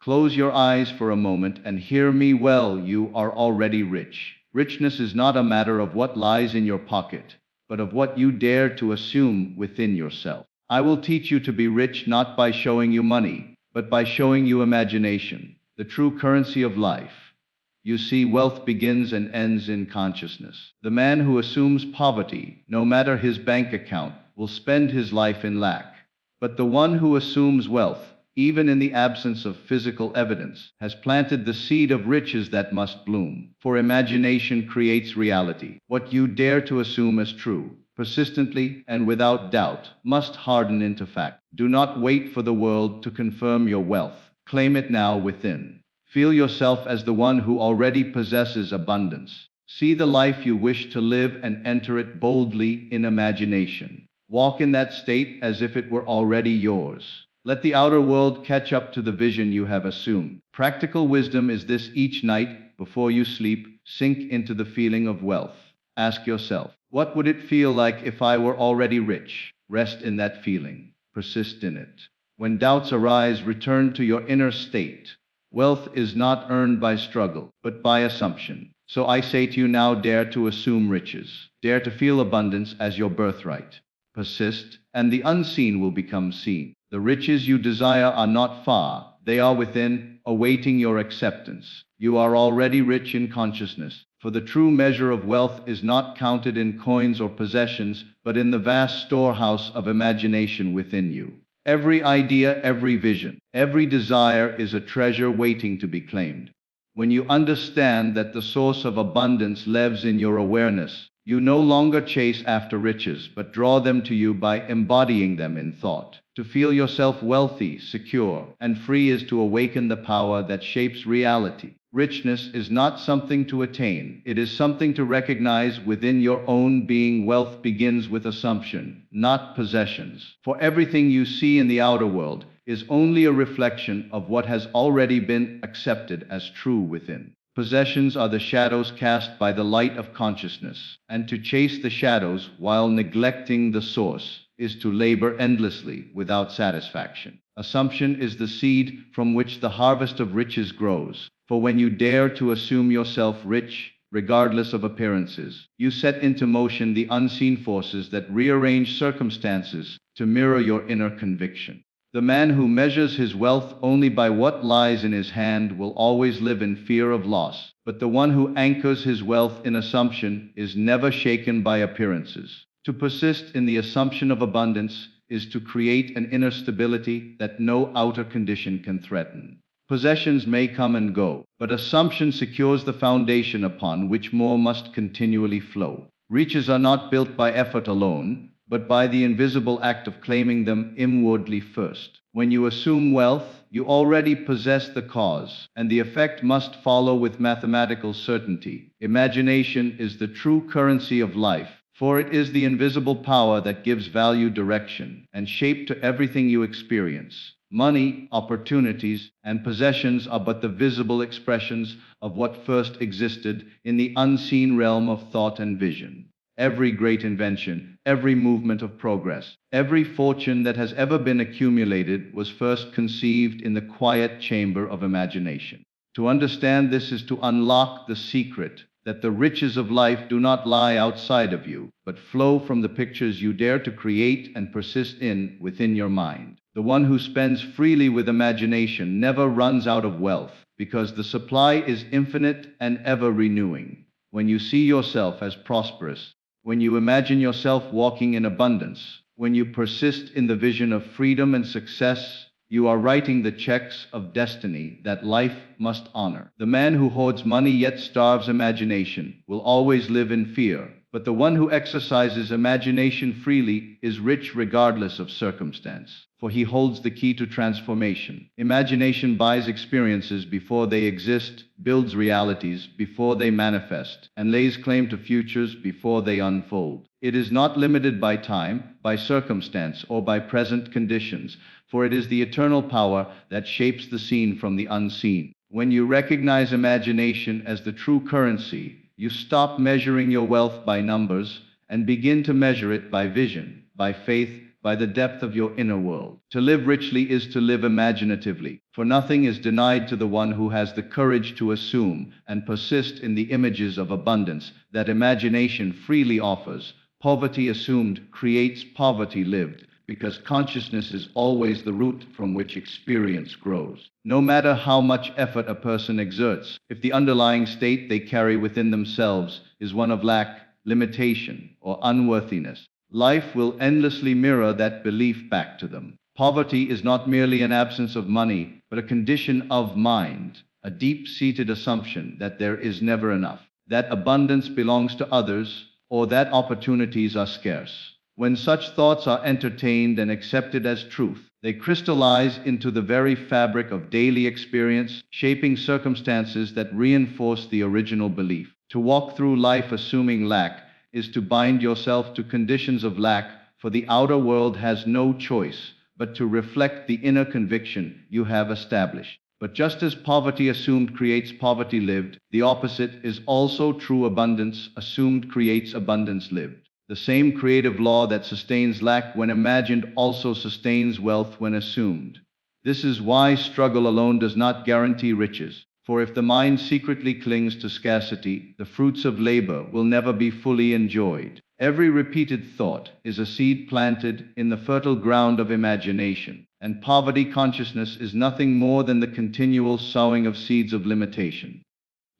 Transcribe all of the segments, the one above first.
Close your eyes for a moment and hear me well. You are already rich. Richness is not a matter of what lies in your pocket, but of what you dare to assume within yourself. I will teach you to be rich not by showing you money, but by showing you imagination, the true currency of life. You see, wealth begins and ends in consciousness. The man who assumes poverty, no matter his bank account, will spend his life in lack. But the one who assumes wealth, even in the absence of physical evidence, has planted the seed of riches that must bloom. For imagination creates reality. What you dare to assume as true, persistently and without doubt, must harden into fact. Do not wait for the world to confirm your wealth. Claim it now within. Feel yourself as the one who already possesses abundance. See the life you wish to live and enter it boldly in imagination. Walk in that state as if it were already yours. Let the outer world catch up to the vision you have assumed. Practical wisdom is this: each night, before you sleep, sink into the feeling of wealth. Ask yourself, what would it feel like if I were already rich? Rest in that feeling. Persist in it. When doubts arise, return to your inner state. Wealth is not earned by struggle, but by assumption. So I say to you now, dare to assume riches. Dare to feel abundance as your birthright. Persist, and the unseen will become seen. The riches you desire are not far, they are within, awaiting your acceptance. You are already rich in consciousness, for the true measure of wealth is not counted in coins or possessions, but in the vast storehouse of imagination within you. Every idea, every vision, every desire is a treasure waiting to be claimed. When you understand that the source of abundance lives in your awareness, you no longer chase after riches, but draw them to you by embodying them in thought. To feel yourself wealthy, secure, and free is to awaken the power that shapes reality. Richness is not something to attain, it is something to recognize within your own being. Wealth begins with assumption, not possessions. For everything you see in the outer world is only a reflection of what has already been accepted as true within. Possessions are the shadows cast by the light of consciousness, and to chase the shadows while neglecting the source is to labor endlessly without satisfaction. Assumption is the seed from which the harvest of riches grows, for when you dare to assume yourself rich, regardless of appearances, you set into motion the unseen forces that rearrange circumstances to mirror your inner conviction. The man who measures his wealth only by what lies in his hand will always live in fear of loss, but the one who anchors his wealth in assumption is never shaken by appearances. To persist in the assumption of abundance is to create an inner stability that no outer condition can threaten. Possessions may come and go, but assumption secures the foundation upon which more must continually flow. Riches are not built by effort alone, but by the invisible act of claiming them inwardly first. When you assume wealth, you already possess the cause, and the effect must follow with mathematical certainty. Imagination is the true currency of life, for it is the invisible power that gives value, direction, and shape to everything you experience. Money, opportunities, and possessions are but the visible expressions of what first existed in the unseen realm of thought and vision. Every great invention, every movement of progress, every fortune that has ever been accumulated was first conceived in the quiet chamber of imagination. To understand this is to unlock the secret that the riches of life do not lie outside of you, but flow from the pictures you dare to create and persist in within your mind. The one who spends freely with imagination never runs out of wealth, because the supply is infinite and ever renewing. When you see yourself as prosperous, when you imagine yourself walking in abundance, when you persist in the vision of freedom and success, you are writing the checks of destiny that life must honor. The man who hoards money yet starves imagination will always live in fear, but the one who exercises imagination freely is rich regardless of circumstance, for he holds the key to transformation. Imagination buys experiences before they exist, builds realities before they manifest, and lays claim to futures before they unfold. It is not limited by time, by circumstance, or by present conditions, for it is the eternal power that shapes the seen from the unseen. When you recognize imagination as the true currency, you stop measuring your wealth by numbers and begin to measure it by vision, by faith, by the depth of your inner world. To live richly is to live imaginatively, for nothing is denied to the one who has the courage to assume and persist in the images of abundance that imagination freely offers. Poverty assumed creates poverty lived, because consciousness is always the root from which experience grows. No matter how much effort a person exerts, if the underlying state they carry within themselves is one of lack, limitation, or unworthiness, life will endlessly mirror that belief back to them. Poverty is not merely an absence of money, but a condition of mind, a deep-seated assumption that there is never enough, that abundance belongs to others, or that opportunities are scarce. When such thoughts are entertained and accepted as truth, they crystallize into the very fabric of daily experience, shaping circumstances that reinforce the original belief. To walk through life assuming lack is to bind yourself to conditions of lack, for the outer world has no choice but to reflect the inner conviction you have established. But just as poverty assumed creates poverty lived, the opposite is also true. Abundance assumed creates abundance lived. The same creative law that sustains lack when imagined also sustains wealth when assumed. This is why struggle alone does not guarantee riches, for if the mind secretly clings to scarcity, the fruits of labor will never be fully enjoyed. Every repeated thought is a seed planted in the fertile ground of imagination, and poverty consciousness is nothing more than the continual sowing of seeds of limitation.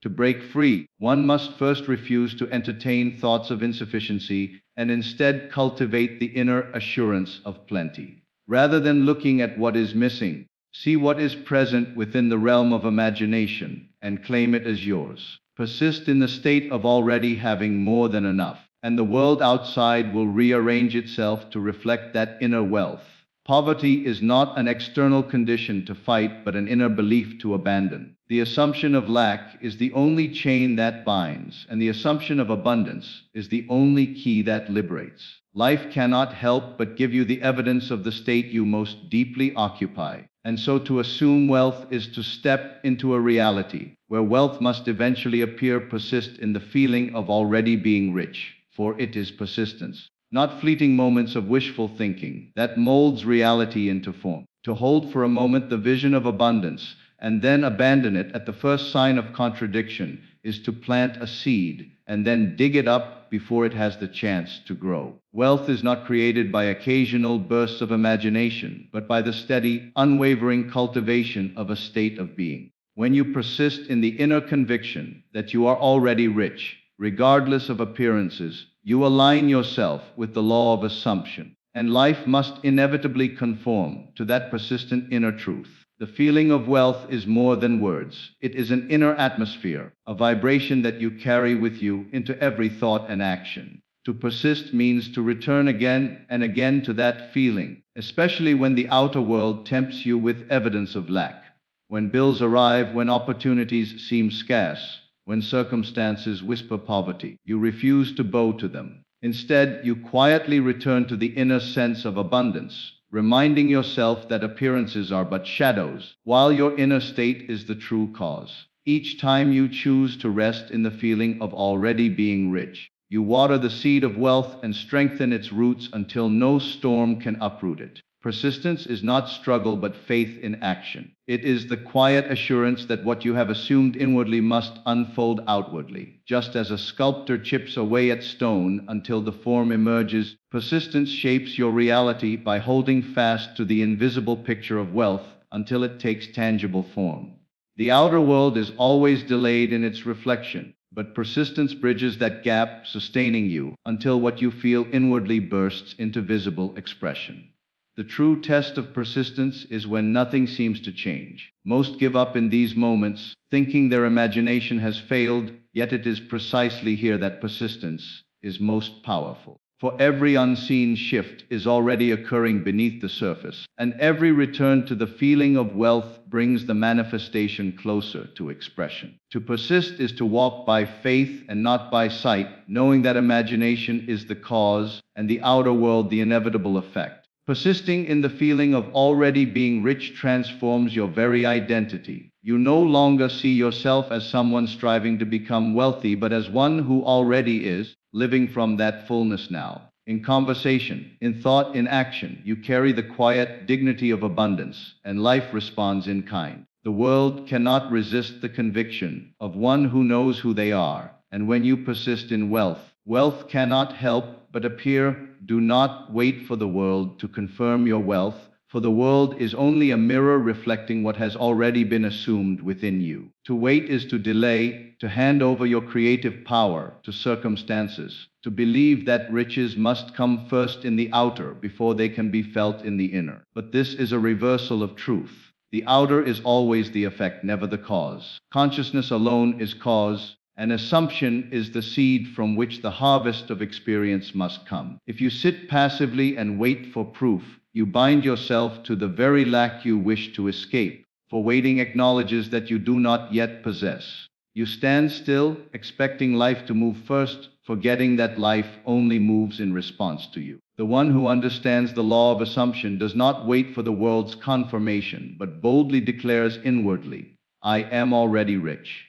To break free, one must first refuse to entertain thoughts of insufficiency and instead cultivate the inner assurance of plenty. Rather than looking at what is missing, see what is present within the realm of imagination and claim it as yours. Persist in the state of already having more than enough, and the world outside will rearrange itself to reflect that inner wealth. Poverty is not an external condition to fight, but an inner belief to abandon. The assumption of lack is the only chain that binds, and the assumption of abundance is the only key that liberates. Life cannot help but give you the evidence of the state you most deeply occupy. And so to assume wealth is to step into a reality where wealth must eventually appear. Persist in the feeling of already being rich, for it is persistence, not fleeting moments of wishful thinking, that molds reality into form. To hold for a moment the vision of abundance and then abandon it at the first sign of contradiction is to plant a seed and then dig it up before it has the chance to grow. Wealth is not created by occasional bursts of imagination, but by the steady, unwavering cultivation of a state of being. When you persist in the inner conviction that you are already rich, regardless of appearances, you align yourself with the law of assumption, and life must inevitably conform to that persistent inner truth. The feeling of wealth is more than words. It is an inner atmosphere, a vibration that you carry with you into every thought and action. To persist means to return again and again to that feeling, especially when the outer world tempts you with evidence of lack. When bills arrive, when opportunities seem scarce, when circumstances whisper poverty, you refuse to bow to them. Instead, you quietly return to the inner sense of abundance, reminding yourself that appearances are but shadows, while your inner state is the true cause. Each time you choose to rest in the feeling of already being rich, you water the seed of wealth and strengthen its roots until no storm can uproot it. Persistence is not struggle but faith in action. It is the quiet assurance that what you have assumed inwardly must unfold outwardly. Just as a sculptor chips away at stone until the form emerges, persistence shapes your reality by holding fast to the invisible picture of wealth until it takes tangible form. The outer world is always delayed in its reflection, but persistence bridges that gap, sustaining you until what you feel inwardly bursts into visible expression. The true test of persistence is when nothing seems to change. Most give up in these moments, thinking their imagination has failed, yet it is precisely here that persistence is most powerful. For every unseen shift is already occurring beneath the surface, and every return to the feeling of wealth brings the manifestation closer to expression. To persist is to walk by faith and not by sight, knowing that imagination is the cause and the outer world the inevitable effect. Persisting in the feeling of already being rich transforms your very identity. You no longer see yourself as someone striving to become wealthy, but as one who already is, living from that fullness now. In conversation, in thought, in action, you carry the quiet dignity of abundance, and life responds in kind. The world cannot resist the conviction of one who knows who they are, and when you persist in wealth, wealth cannot help but appear. Do not wait for the world to confirm your wealth, for the world is only a mirror reflecting what has already been assumed within you. To wait is to delay, to hand over your creative power to circumstances, to believe that riches must come first in the outer before they can be felt in the inner. But this is a reversal of truth. The outer is always the effect, never the cause. Consciousness alone is cause. An assumption is the seed from which the harvest of experience must come. If you sit passively and wait for proof, you bind yourself to the very lack you wish to escape, for waiting acknowledges that you do not yet possess. You stand still, expecting life to move first, forgetting that life only moves in response to you. The one who understands the law of assumption does not wait for the world's confirmation, but boldly declares inwardly, "I am already rich."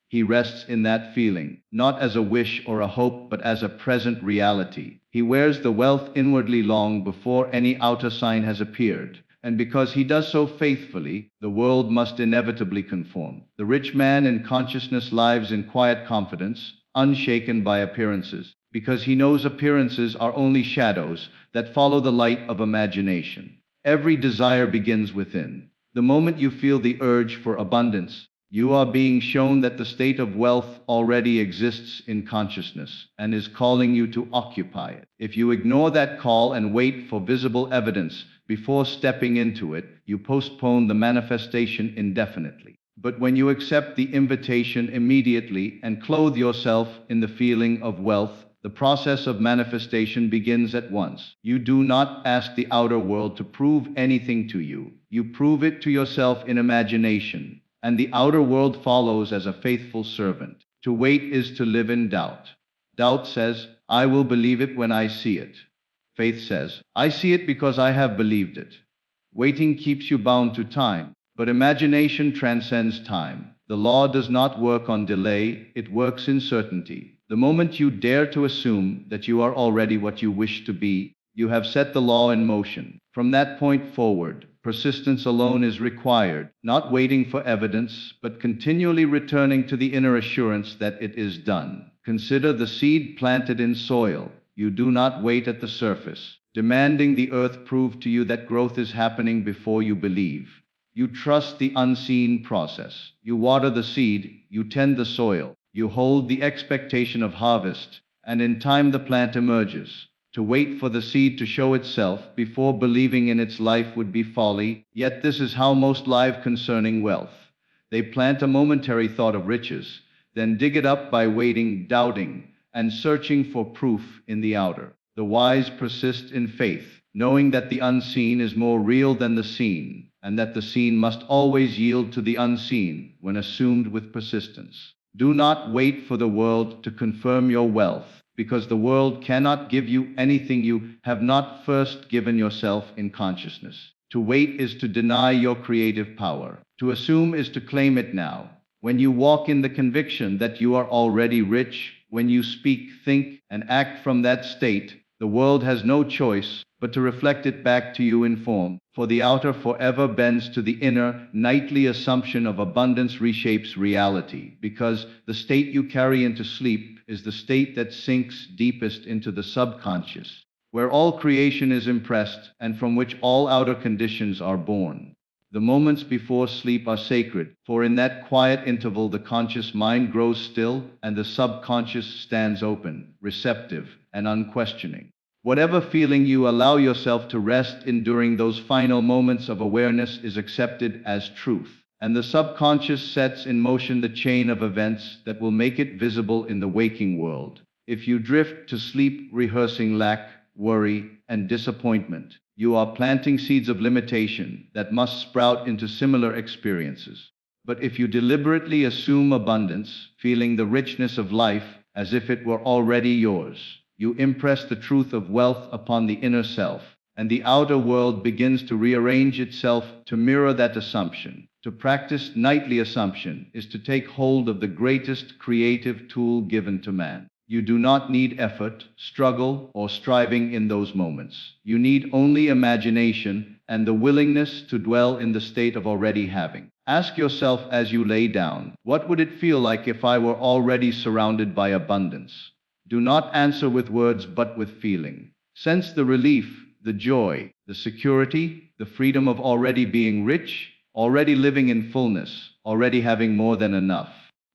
He rests in that feeling, not as a wish or a hope, but as a present reality. He wears the wealth inwardly long before any outer sign has appeared, and because he does so faithfully, the world must inevitably conform. The rich man in consciousness lives in quiet confidence, unshaken by appearances, because he knows appearances are only shadows that follow the light of imagination. Every desire begins within. The moment you feel the urge for abundance, you are being shown that the state of wealth already exists in consciousness and is calling you to occupy it. If you ignore that call and wait for visible evidence before stepping into it, you postpone the manifestation indefinitely. But when you accept the invitation immediately and clothe yourself in the feeling of wealth, the process of manifestation begins at once. You do not ask the outer world to prove anything to you. You prove it to yourself in imagination, and the outer world follows as a faithful servant. To wait is to live in doubt. Doubt says, "I will believe it when I see it." Faith says, "I see it because I have believed it." Waiting keeps you bound to time, but imagination transcends time. The law does not work on delay, it works in certainty. The moment you dare to assume that you are already what you wish to be, you have set the law in motion. From that point forward, persistence alone is required, not waiting for evidence, but continually returning to the inner assurance that it is done. Consider the seed planted in soil. You do not wait at the surface, demanding the earth prove to you that growth is happening before you believe. You trust the unseen process. You water the seed, you tend the soil, you hold the expectation of harvest, and in time the plant emerges. To wait for the seed to show itself before believing in its life would be folly, yet this is how most live concerning wealth. They plant a momentary thought of riches, then dig it up by waiting, doubting, and searching for proof in the outer. The wise persist in faith, knowing that the unseen is more real than the seen, and that the seen must always yield to the unseen when assumed with persistence. Do not wait for the world to confirm your wealth, because the world cannot give you anything you have not first given yourself in consciousness. To wait is to deny your creative power. To assume is to claim it now. When you walk in the conviction that you are already rich, when you speak, think, and act from that state, the world has no choice but to reflect it back to you in form, for the outer forever bends to the inner. Nightly assumption of abundance reshapes reality, because the state you carry into sleep is the state that sinks deepest into the subconscious, where all creation is impressed and from which all outer conditions are born. The moments before sleep are sacred, for in that quiet interval the conscious mind grows still and the subconscious stands open, receptive, and unquestioning. Whatever feeling you allow yourself to rest in during those final moments of awareness is accepted as truth, and the subconscious sets in motion the chain of events that will make it visible in the waking world. If you drift to sleep rehearsing lack, worry, and disappointment, you are planting seeds of limitation that must sprout into similar experiences. But if you deliberately assume abundance, feeling the richness of life as if it were already yours, you impress the truth of wealth upon the inner self, and the outer world begins to rearrange itself to mirror that assumption. To practice nightly assumption is to take hold of the greatest creative tool given to man. You do not need effort, struggle, or striving in those moments. You need only imagination and the willingness to dwell in the state of already having. Ask yourself as you lay down, what would it feel like if I were already surrounded by abundance? Do not answer with words but with feeling. Sense the relief, the joy, the security, the freedom of already being rich, already living in fullness, already having more than enough.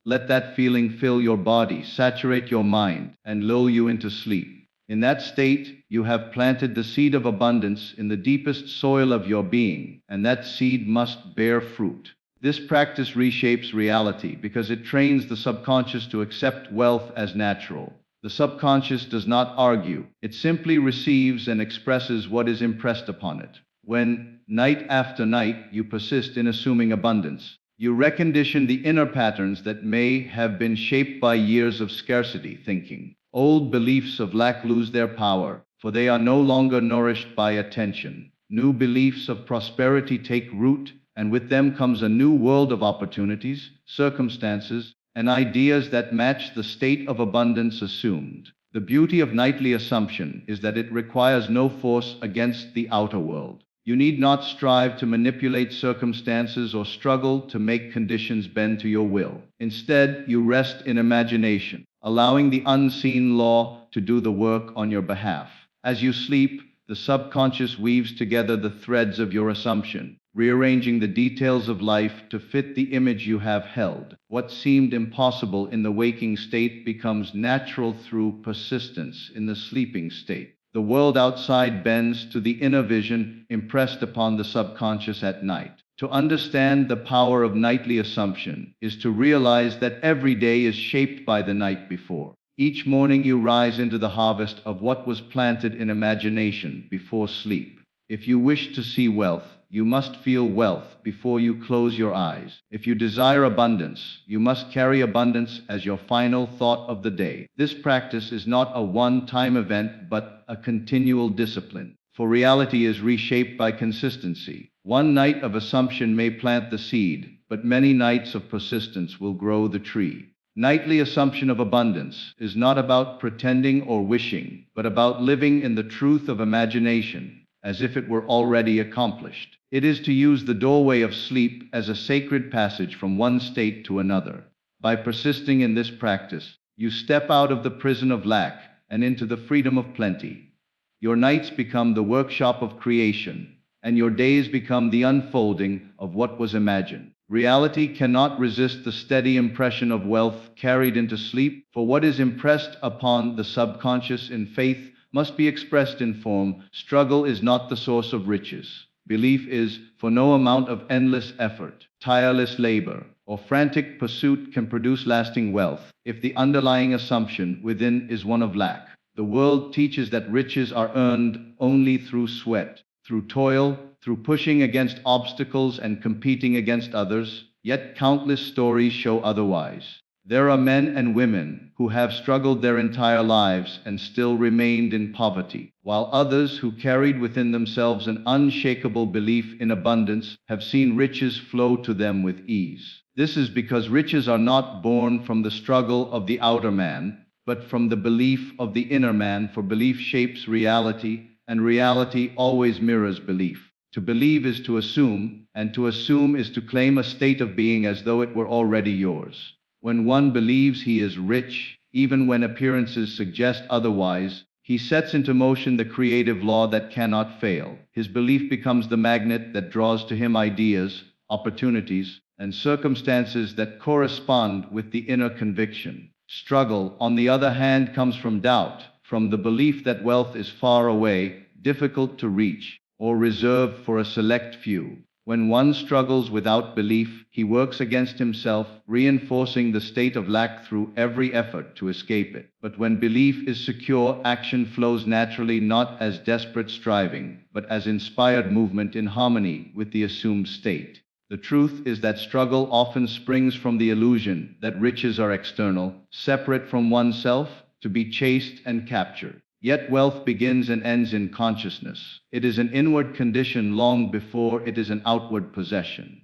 Let that feeling fill your body, saturate your mind, and lull you into sleep. In that state, you have planted the seed of abundance in the deepest soil of your being, and that seed must bear fruit. This practice reshapes reality because it trains the subconscious to accept wealth as natural. The subconscious does not argue, it simply receives and expresses what is impressed upon it. When, night after night, you persist in assuming abundance, you recondition the inner patterns that may have been shaped by years of scarcity thinking. Old beliefs of lack lose their power, for they are no longer nourished by attention. New beliefs of prosperity take root, and with them comes a new world of opportunities, circumstances, and ideas that match the state of abundance assumed. The beauty of nightly assumption is that it requires no force against the outer world. You need not strive to manipulate circumstances or struggle to make conditions bend to your will. Instead, you rest in imagination, allowing the unseen law to do the work on your behalf. As you sleep, the subconscious weaves together the threads of your assumption, rearranging the details of life to fit the image you have held. What seemed impossible in the waking state becomes natural through persistence in the sleeping state. The world outside bends to the inner vision impressed upon the subconscious at night. To understand the power of nightly assumption is to realize that every day is shaped by the night before. Each morning you rise into the harvest of what was planted in imagination before sleep. If you wish to see wealth, you must feel wealth before you close your eyes. If you desire abundance, you must carry abundance as your final thought of the day. This practice is not a one-time event, but a continual discipline. For reality is reshaped by consistency. One night of assumption may plant the seed, but many nights of persistence will grow the tree. Nightly assumption of abundance is not about pretending or wishing, but about living in the truth of imagination, as if it were already accomplished. It is to use the doorway of sleep as a sacred passage from one state to another. By persisting in this practice, you step out of the prison of lack and into the freedom of plenty. Your nights become the workshop of creation, and your days become the unfolding of what was imagined. Reality cannot resist the steady impression of wealth carried into sleep, for what is impressed upon the subconscious in faith must be expressed in form. Struggle is not the source of riches. Belief is, for no amount of endless effort, tireless labor, or frantic pursuit can produce lasting wealth if the underlying assumption within is one of lack. The world teaches that riches are earned only through sweat, through toil, through pushing against obstacles and competing against others, yet countless stories show otherwise. There are men and women who have struggled their entire lives and still remained in poverty, while others who carried within themselves an unshakable belief in abundance have seen riches flow to them with ease. This is because riches are not born from the struggle of the outer man, but from the belief of the inner man, for belief shapes reality, and reality always mirrors belief. To believe is to assume, and to assume is to claim a state of being as though it were already yours. When one believes he is rich, even when appearances suggest otherwise, he sets into motion the creative law that cannot fail. His belief becomes the magnet that draws to him ideas, opportunities, and circumstances that correspond with the inner conviction. Struggle, on the other hand, comes from doubt, from the belief that wealth is far away, difficult to reach, or reserved for a select few. When one struggles without belief, he works against himself, reinforcing the state of lack through every effort to escape it. But when belief is secure, action flows naturally, not as desperate striving, but as inspired movement in harmony with the assumed state. The truth is that struggle often springs from the illusion that riches are external, separate from oneself, to be chased and captured. Yet wealth begins and ends in consciousness. It is an inward condition long before it is an outward possession.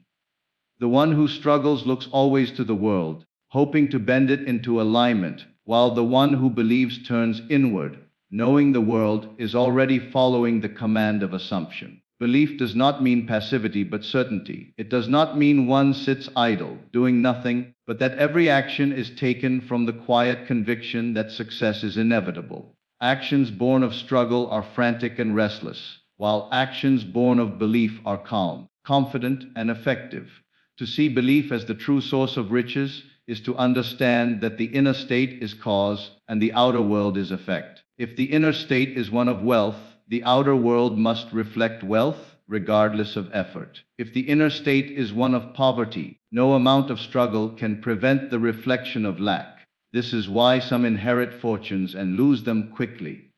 The one who struggles looks always to the world, hoping to bend it into alignment while the one who believes turns inward, knowing the world, is already following the command of assumption. Belief does not mean passivity but certainty. It does not mean one sits idle, doing nothing, but that every action is taken from the quiet conviction that success is inevitable. Actions born of struggle are frantic and restless, while actions born of belief are calm, confident, and effective. To see belief as the true source of riches is to understand that the inner state is cause and the outer world is effect. If the inner state is one of wealth, the outer world must reflect wealth, regardless of effort. If the inner state is one of poverty, no amount of struggle can prevent the reflection of lack. This is why some inherit fortunes and lose them quickly,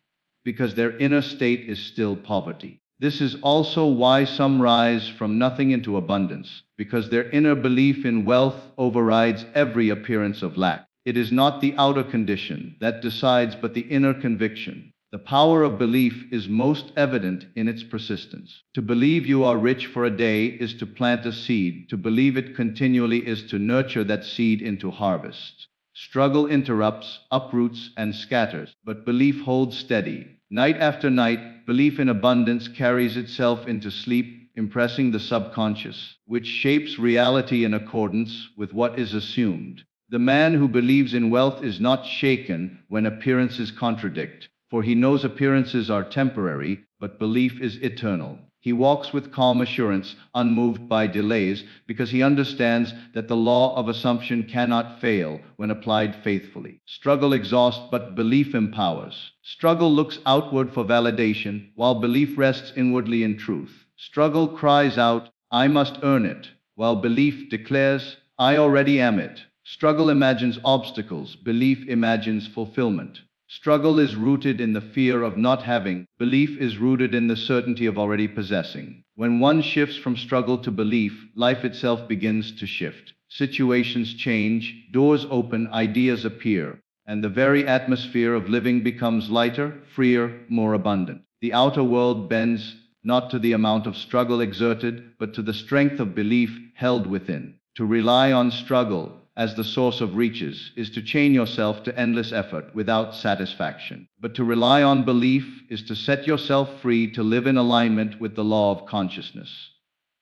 because their inner state is still poverty. This is also why some rise from nothing into abundance, because their inner belief in wealth overrides every appearance of lack. It is not the outer condition that decides, but the inner conviction. The power of belief is most evident in its persistence. To believe you are rich for a day is to plant a seed. To believe it continually is to nurture that seed into harvest. Struggle interrupts, uproots, and scatters, but belief holds steady. Night after night, belief in abundance carries itself into sleep, impressing the subconscious, which shapes reality in accordance with what is assumed. The man who believes in wealth is not shaken when appearances contradict, for he knows appearances are temporary, but belief is eternal. He walks with calm assurance, unmoved by delays, because he understands that the law of assumption cannot fail when applied faithfully. Struggle exhausts, but belief empowers. Struggle looks outward for validation, while belief rests inwardly in truth. Struggle cries out, "I must earn it," while belief declares, "I already am it." Struggle imagines obstacles, belief imagines fulfillment. Struggle is rooted in the fear of not having, belief is rooted in the certainty of already possessing. When one shifts from struggle to belief, life itself begins to shift. Situations change, doors open, ideas appear, and the very atmosphere of living becomes lighter, freer, more abundant. The outer world bends, not to the amount of struggle exerted, but to the strength of belief held within. To rely on struggle as the source of riches is to chain yourself to endless effort without satisfaction. But to rely on belief is to set yourself free to live in alignment with the law of consciousness.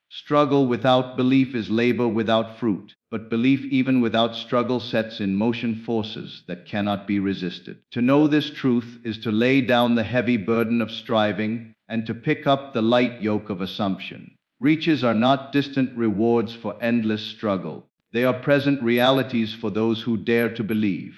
Struggle without belief is labor without fruit, but belief even without struggle sets in motion forces that cannot be resisted. To know this truth is to lay down the heavy burden of striving and to pick up the light yoke of assumption. Riches are not distant rewards for endless struggle. They are present realities for those who dare to believe.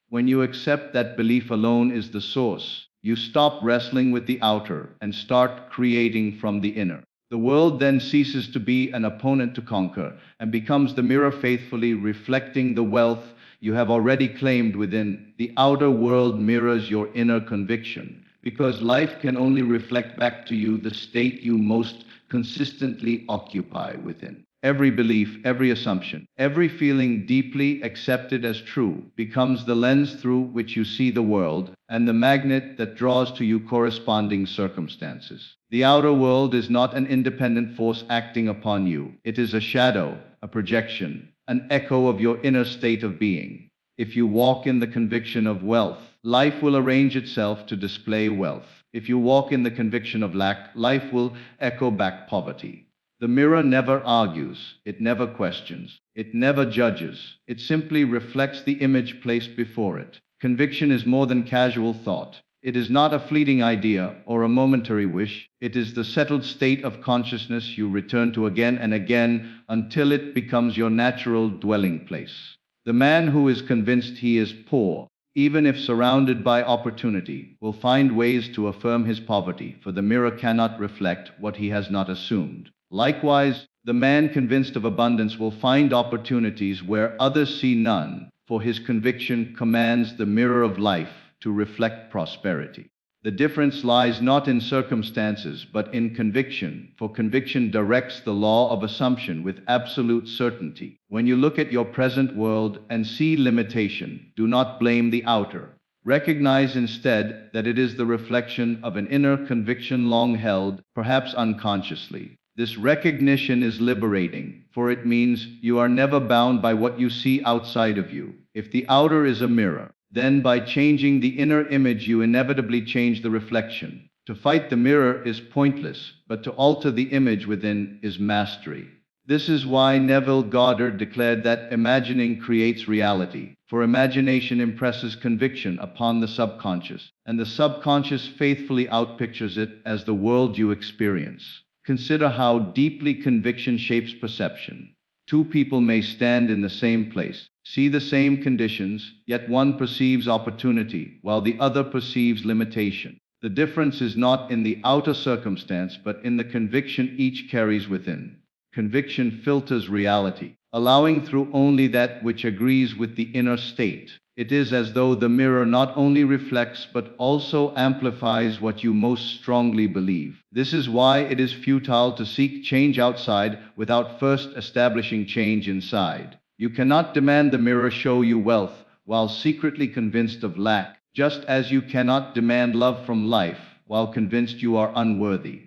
When you accept that belief alone is the source, you stop wrestling with the outer and start creating from the inner. The world then ceases to be an opponent to conquer and becomes the mirror faithfully reflecting the wealth you have already claimed within. The outer world mirrors your inner conviction, because life can only reflect back to you the state you most consistently occupy within. Every belief, every assumption, every feeling deeply accepted as true becomes the lens through which you see the world and the magnet that draws to you corresponding circumstances. The outer world is not an independent force acting upon you. It is a shadow, a projection, an echo of your inner state of being. If you walk in the conviction of wealth, life will arrange itself to display wealth. If you walk in the conviction of lack, life will echo back poverty. The mirror never argues, it never questions, it never judges, it simply reflects the image placed before it. Conviction is more than casual thought. It is not a fleeting idea or a momentary wish, it is the settled state of consciousness you return to again and again until it becomes your natural dwelling place. The man who is convinced he is poor, even if surrounded by opportunity, will find ways to affirm his poverty, for the mirror cannot reflect what he has not assumed. Likewise, the man convinced of abundance will find opportunities where others see none, for his conviction commands the mirror of life to reflect prosperity. The difference lies not in circumstances but in conviction, for conviction directs the law of assumption with absolute certainty. When you look at your present world and see limitation, do not blame the outer. Recognize instead that it is the reflection of an inner conviction long held, perhaps unconsciously. This recognition is liberating, for it means you are never bound by what you see outside of you. If the outer is a mirror, Then, by changing the inner image, you inevitably change the reflection. To fight the mirror is pointless, but to alter the image within is mastery. This is why Neville Goddard declared that imagining creates reality, for imagination impresses conviction upon the subconscious, and the subconscious faithfully outpictures it as the world you experience. Consider how deeply conviction shapes perception. Two people may stand in the same place, see the same conditions, yet one perceives opportunity while the other perceives limitation. The difference is not in the outer circumstance, but in the conviction each carries within. Conviction filters reality, allowing through only that which agrees with the inner state. It is as though the mirror not only reflects but also amplifies what you most strongly believe. This is why it is futile to seek change outside without first establishing change inside. You cannot demand the mirror show you wealth while secretly convinced of lack, just as you cannot demand love from life while convinced you are unworthy.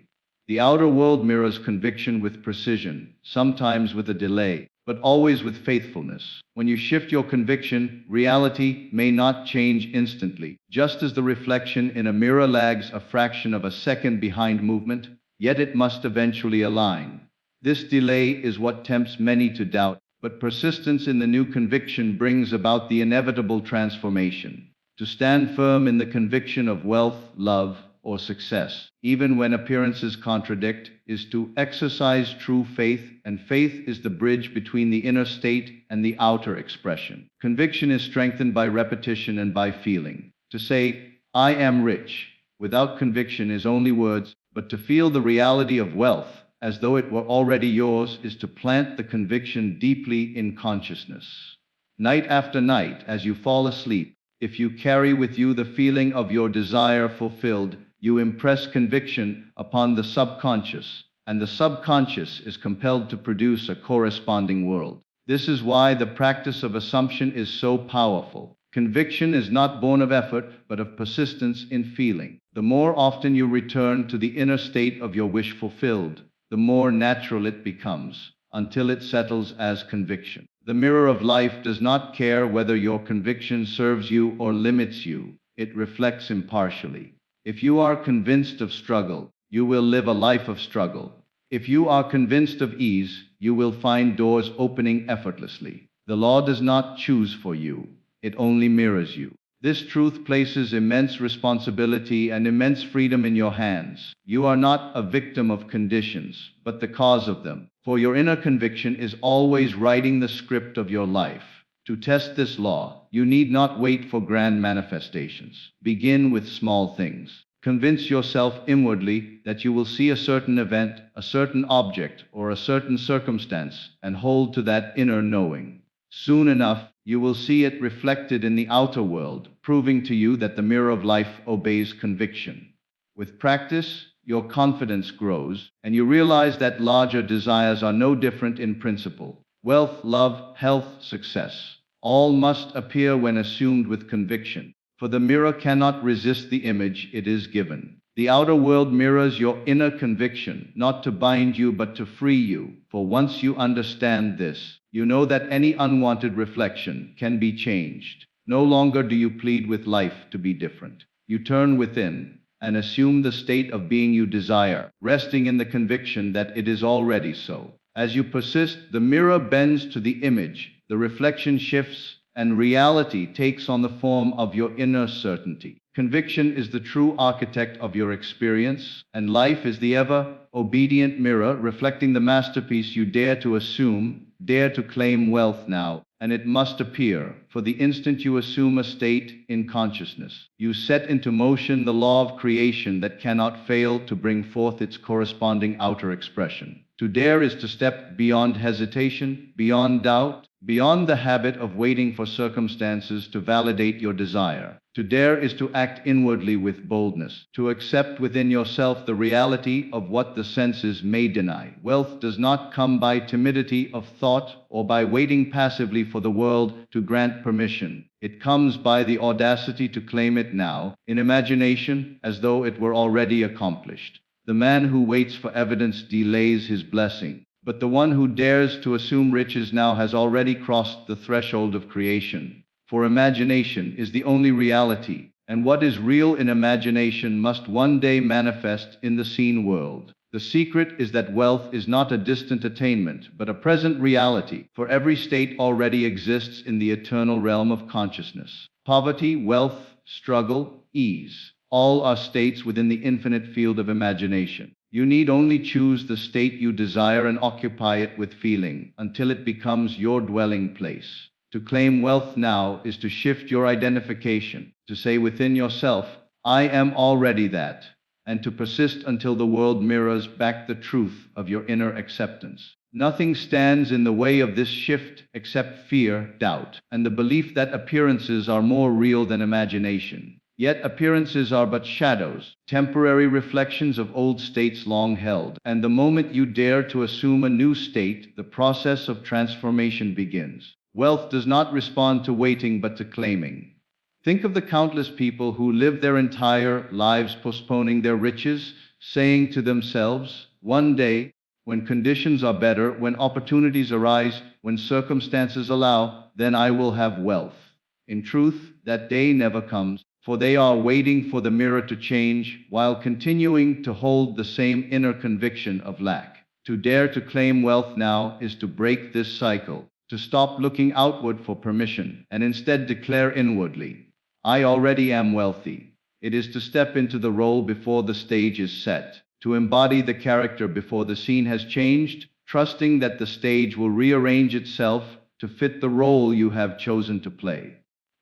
The outer world mirrors conviction with precision, sometimes with a delay, but always with faithfulness. When you shift your conviction, reality may not change instantly. Just as the reflection in a mirror lags a fraction of a second behind movement, yet it must eventually align. This delay is what tempts many to doubt, but persistence in the new conviction brings about the inevitable transformation. To stand firm in the conviction of wealth, love, or success, even when appearances contradict, is to exercise true faith, and faith is the bridge between the inner state and the outer expression. Conviction is strengthened by repetition and by feeling. To say, "I am rich," without conviction is only words, but to feel the reality of wealth, as though it were already yours, is to plant the conviction deeply in consciousness. Night after night, as you fall asleep, if you carry with you the feeling of your desire fulfilled, you impress conviction upon the subconscious, and the subconscious is compelled to produce a corresponding world. This is why the practice of assumption is so powerful. Conviction is not born of effort, but of persistence in feeling. The more often you return to the inner state of your wish fulfilled, the more natural it becomes, until it settles as conviction. The mirror of life does not care whether your conviction serves you or limits you. It reflects impartially. If you are convinced of struggle, you will live a life of struggle. If you are convinced of ease, you will find doors opening effortlessly. The law does not choose for you, it only mirrors you. This truth places immense responsibility and immense freedom in your hands. You are not a victim of conditions, but the cause of them. For your inner conviction is always writing the script of your life. To test this law, you need not wait for grand manifestations. Begin with small things. Convince yourself inwardly that you will see a certain event, a certain object, or a certain circumstance, and hold to that inner knowing. Soon enough, you will see it reflected in the outer world, proving to you that the mirror of life obeys conviction. With practice, your confidence grows, and you realize that larger desires are no different in principle. Wealth, love, health, success, all must appear when assumed with conviction, for the mirror cannot resist the image it is given. The outer world mirrors your inner conviction, not to bind you but to free you, for once you understand this, you know that any unwanted reflection can be changed. No longer do you plead with life to be different. You turn within and assume the state of being you desire, resting in the conviction that it is already so. As you persist, the mirror bends to the image, the reflection shifts, and reality takes on the form of your inner certainty. Conviction is the true architect of your experience, and life is the ever-obedient mirror reflecting the masterpiece you dare to assume, dare to claim wealth now, and it must appear, for the instant you assume a state in consciousness, you set into motion the law of creation that cannot fail to bring forth its corresponding outer expression. To dare is to step beyond hesitation, beyond doubt, beyond the habit of waiting for circumstances to validate your desire. To dare is to act inwardly with boldness, to accept within yourself the reality of what the senses may deny. Wealth does not come by timidity of thought or by waiting passively for the world to grant permission. It comes by the audacity to claim it now, in imagination, as though it were already accomplished. The man who waits for evidence delays his blessing, but the one who dares to assume riches now has already crossed the threshold of creation. For imagination is the only reality, and what is real in imagination must one day manifest in the seen world. The secret is that wealth is not a distant attainment, but a present reality, for every state already exists in the eternal realm of consciousness. Poverty, wealth, struggle, ease, all are states within the infinite field of imagination. You need only choose the state you desire and occupy it with feeling until it becomes your dwelling place. To claim wealth now is to shift your identification, to say within yourself, I am already that, and to persist until the world mirrors back the truth of your inner acceptance. Nothing stands in the way of this shift except fear, doubt, and the belief that appearances are more real than imagination. Yet appearances are but shadows, temporary reflections of old states long held, and the moment you dare to assume a new state, the process of transformation begins. Wealth does not respond to waiting but to claiming. Think of the countless people who live their entire lives postponing their riches, saying to themselves, one day, when conditions are better, when opportunities arise, when circumstances allow, then I will have wealth. In truth, that day never comes, for they are waiting for the mirror to change while continuing to hold the same inner conviction of lack. To dare to claim wealth now is to break this cycle, to stop looking outward for permission and instead declare inwardly, I already am wealthy. It is to step into the role before the stage is set, to embody the character before the scene has changed, trusting that the stage will rearrange itself to fit the role you have chosen to play.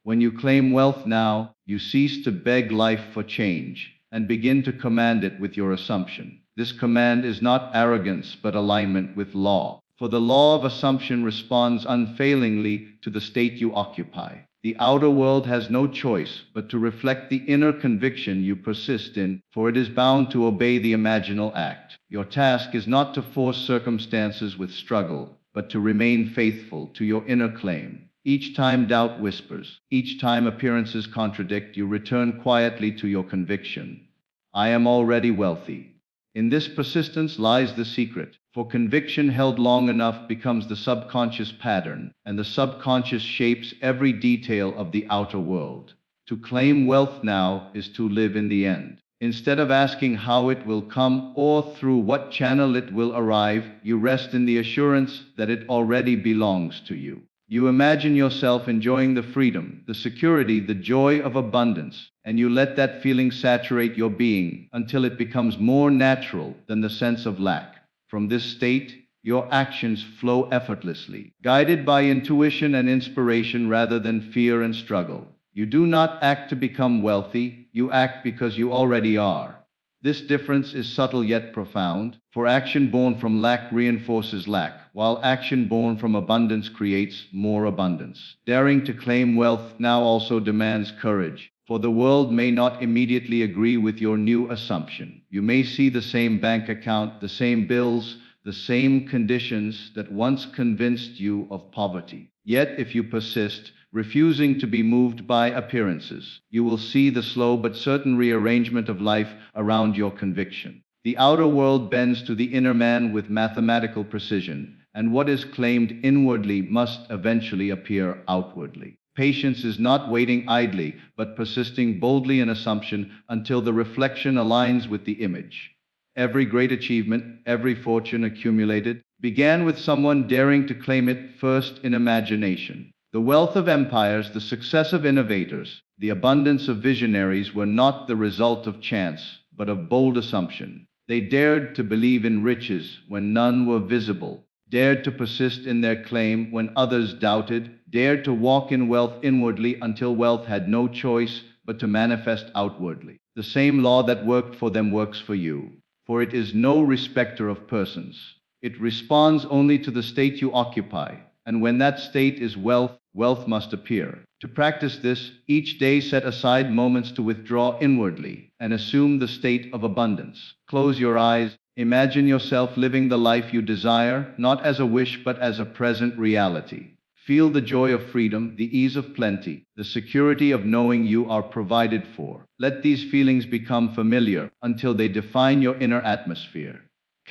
When you claim wealth now, you cease to beg life for change and begin to command it with your assumption. This command is not arrogance but alignment with law, for the law of assumption responds unfailingly to the state you occupy. The outer world has no choice but to reflect the inner conviction you persist in, for it is bound to obey the imaginal act. Your task is not to force circumstances with struggle, but to remain faithful to your inner claim. Each time doubt whispers, each time appearances contradict, you return quietly to your conviction. I am already wealthy. In this persistence lies the secret, for conviction held long enough becomes the subconscious pattern, and the subconscious shapes every detail of the outer world. To claim wealth now is to live in the end. Instead of asking how it will come or through what channel it will arrive, you rest in the assurance that it already belongs to you. You imagine yourself enjoying the freedom, the security, the joy of abundance, and you let that feeling saturate your being until it becomes more natural than the sense of lack. From this state, your actions flow effortlessly, guided by intuition and inspiration rather than fear and struggle. You do not act to become wealthy, you act because you already are. This difference is subtle yet profound, for action born from lack reinforces lack, while action born from abundance creates more abundance. Daring to claim wealth now also demands courage, for the world may not immediately agree with your new assumption. You may see the same bank account, the same bills, the same conditions that once convinced you of poverty. Yet if you persist, refusing to be moved by appearances, you will see the slow but certain rearrangement of life around your conviction. The outer world bends to the inner man with mathematical precision, and what is claimed inwardly must eventually appear outwardly. Patience is not waiting idly, but persisting boldly in assumption until the reflection aligns with the image. Every great achievement, every fortune accumulated, began with someone daring to claim it first in imagination. The wealth of empires, the success of innovators, the abundance of visionaries were not the result of chance, but of bold assumption. They dared to believe in riches when none were visible, dared to persist in their claim when others doubted, dared to walk in wealth inwardly until wealth had no choice but to manifest outwardly. The same law that worked for them works for you, for it is no respecter of persons. It responds only to the state you occupy, and when that state is wealth, wealth must appear. To practice this, each day set aside moments to withdraw inwardly and assume the state of abundance. Close your eyes, imagine yourself living the life you desire, not as a wish but as a present reality. Feel the joy of freedom, the ease of plenty, the security of knowing you are provided for. Let these feelings become familiar until they define your inner atmosphere.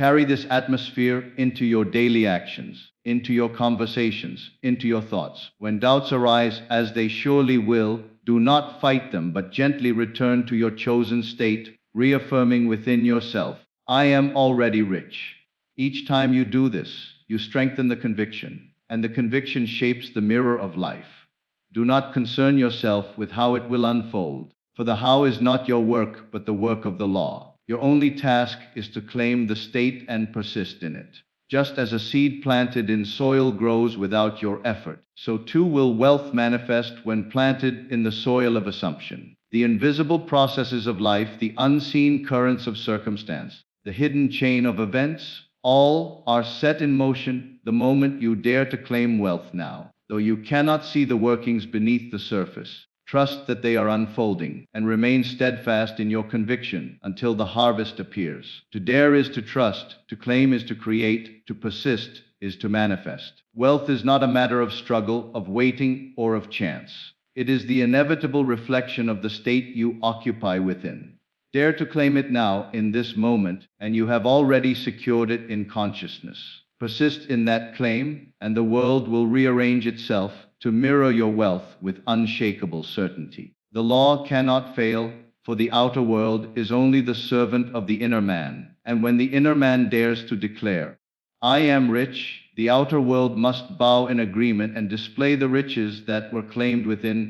Carry this atmosphere into your daily actions, into your conversations, into your thoughts. When doubts arise, as they surely will, do not fight them, but gently return to your chosen state, reaffirming within yourself, I am already rich. Each time you do this, you strengthen the conviction, and the conviction shapes the mirror of life. Do not concern yourself with how it will unfold, for the how is not your work, but the work of the law. Your only task is to claim the state and persist in it. Just as a seed planted in soil grows without your effort, so too will wealth manifest when planted in the soil of assumption. The invisible processes of life, the unseen currents of circumstance, the hidden chain of events, all are set in motion the moment you dare to claim wealth now. Though you cannot see the workings beneath the surface, trust that they are unfolding, and remain steadfast in your conviction until the harvest appears. To dare is to trust, to claim is to create, to persist is to manifest. Wealth is not a matter of struggle, of waiting, or of chance. It is the inevitable reflection of the state you occupy within. Dare to claim it now, in this moment, and you have already secured it in consciousness. Persist in that claim, and the world will rearrange itself to mirror your wealth with unshakable certainty. The law cannot fail, for the outer world is only the servant of the inner man, and when the inner man dares to declare, I am rich, the outer world must bow in agreement and display the riches that were claimed within.